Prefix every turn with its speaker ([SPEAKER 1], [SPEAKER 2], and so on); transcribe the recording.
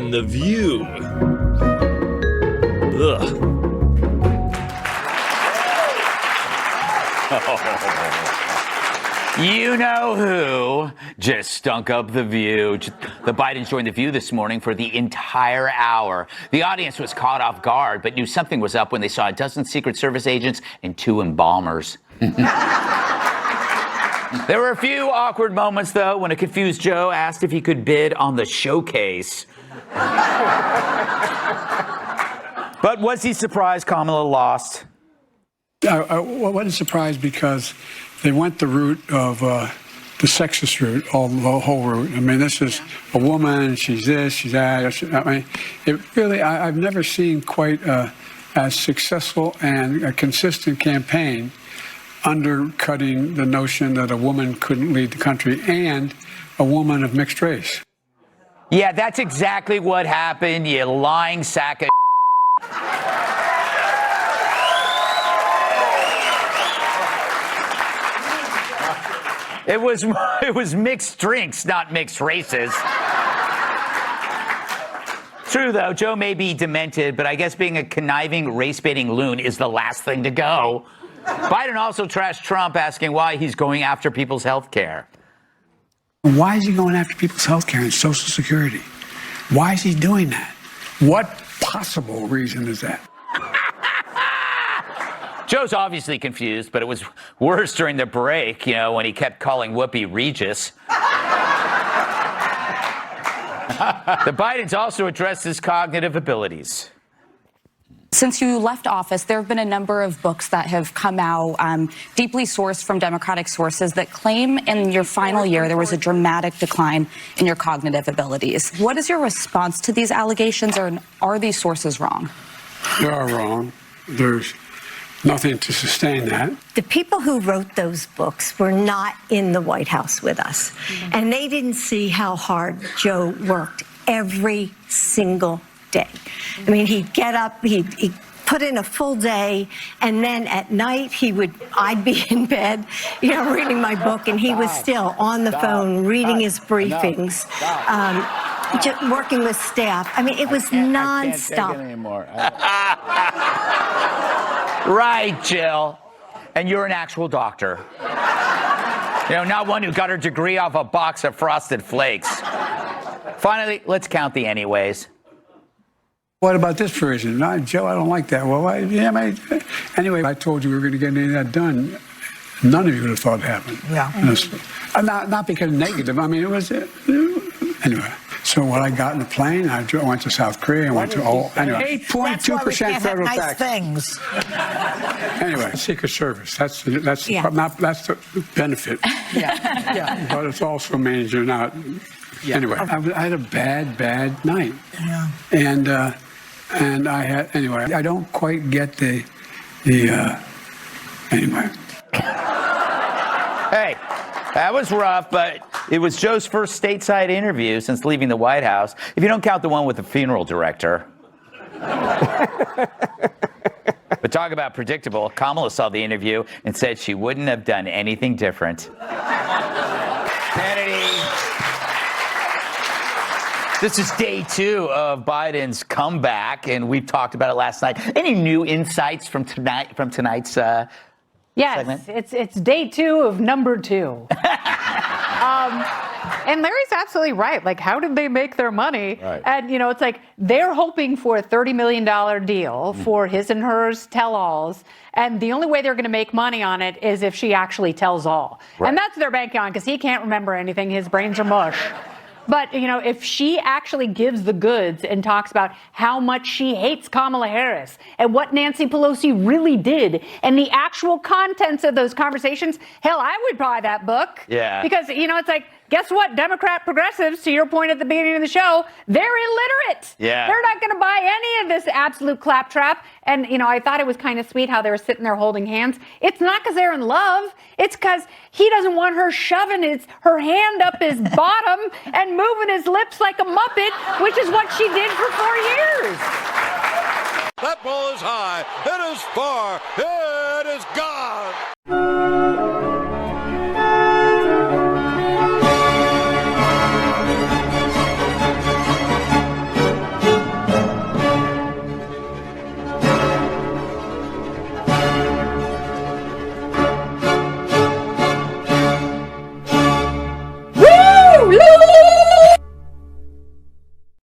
[SPEAKER 1] on The View. Ugh.
[SPEAKER 2] You know who just stunk up The View. The Bidens joined The View this morning for the entire hour. The audience was caught off guard, but knew something was up when they saw a dozen Secret Service agents and 2 embalmers. There were a few awkward moments, though, when a confused Joe asked if he could bid on the showcase. But was he surprised Kamala lost?
[SPEAKER 3] I wasn't surprised because they went the route of the sexist route, the whole route. I mean, this is a woman, she's this, she's that. I mean, it really, I've never seen quite as successful and a consistent campaign undercutting the notion that a woman couldn't lead the country and a woman of mixed race.
[SPEAKER 2] Yeah, that's exactly what happened, you lying sack of It was mixed drinks, not mixed races. True, though, Joe may be demented, but I guess being a conniving, race-baiting loon is the last thing to go. Biden also trashed Trump, asking why he's going after people's health care.
[SPEAKER 3] Why is he going after people's health care and Social Security? Why is he doing that? What possible reason is that?
[SPEAKER 2] Joe's obviously confused, but it was worse during the break, when he kept calling Whoopi Regis. The Bidens also addressed his cognitive abilities.
[SPEAKER 4] Since you left office, there have been a number of books that have come out, deeply sourced from Democratic sources, that claim in your final year there was a dramatic decline in your cognitive abilities. What is your response to these allegations, or are these sources wrong?
[SPEAKER 3] They are wrong. There's nothing to sustain that.
[SPEAKER 5] The people who wrote those books were not in the White House with us, and they didn't see how hard Joe worked every single day. I mean, he'd get up, he'd put in a full day, and then at night I'd be in bed, reading my book, and he was still on the phone reading his briefings, just working with staff. I mean, it was nonstop.
[SPEAKER 2] I can't take it anymore. Right, Jill. And you're an actual doctor. Not one who got her degree off a box of Frosted Flakes. Finally, let's count the anyways.
[SPEAKER 3] What about this provision? No, Joe, I don't like that. Well, anyway, I told you we were going to get any of that done. None of you would have thought it happened.
[SPEAKER 6] Yeah.
[SPEAKER 3] Not because negative. I mean, it was anyway. So when I got in the plane, I went to South Korea. I went to anyway. 8.2% federal tax.
[SPEAKER 6] Things.
[SPEAKER 3] Anyway, Secret Service. That's the benefit.
[SPEAKER 6] Yeah.
[SPEAKER 3] But it's also means you're not. Yeah. Anyway, I had a bad night.
[SPEAKER 6] Yeah.
[SPEAKER 3] And I had I don't quite get the anyway.
[SPEAKER 2] Hey, that was rough, but it was Joe's first stateside interview since leaving the White House, if you don't count the one with the funeral director. But talk about predictable. Kamala saw the interview and said she wouldn't have done anything different. Kennedy. This is day 2 of Biden's comeback, and we've talked about it last night. Any new insights from tonight's
[SPEAKER 7] Yes,
[SPEAKER 2] segment?
[SPEAKER 7] It's day 2 of number 2. And Larry's absolutely right. Like, how did they make their money?
[SPEAKER 2] Right.
[SPEAKER 7] And, it's like they're hoping for a $30 million deal for his and hers tell-alls. And the only way they're going to make money on it is if she actually tells all. Right. And that's what they're banking on, because he can't remember anything. His brains are mush. But, if she actually gives the goods and talks about how much she hates Kamala Harris and what Nancy Pelosi really did and the actual contents of those conversations, hell, I would buy that book.
[SPEAKER 2] Yeah.
[SPEAKER 7] Because, it's like, guess what? Democrat progressives, to your point at the beginning of the show, they're illiterate.
[SPEAKER 2] Yeah.
[SPEAKER 7] They're not going to buy any of this absolute claptrap. And, I thought it was kind of sweet how they were sitting there holding hands. It's not because they're in love. It's because he doesn't want her shoving her hand up his bottom and moving his lips like a Muppet, which is what she did for 4 years.
[SPEAKER 1] That ball is high. It is far. It is gone.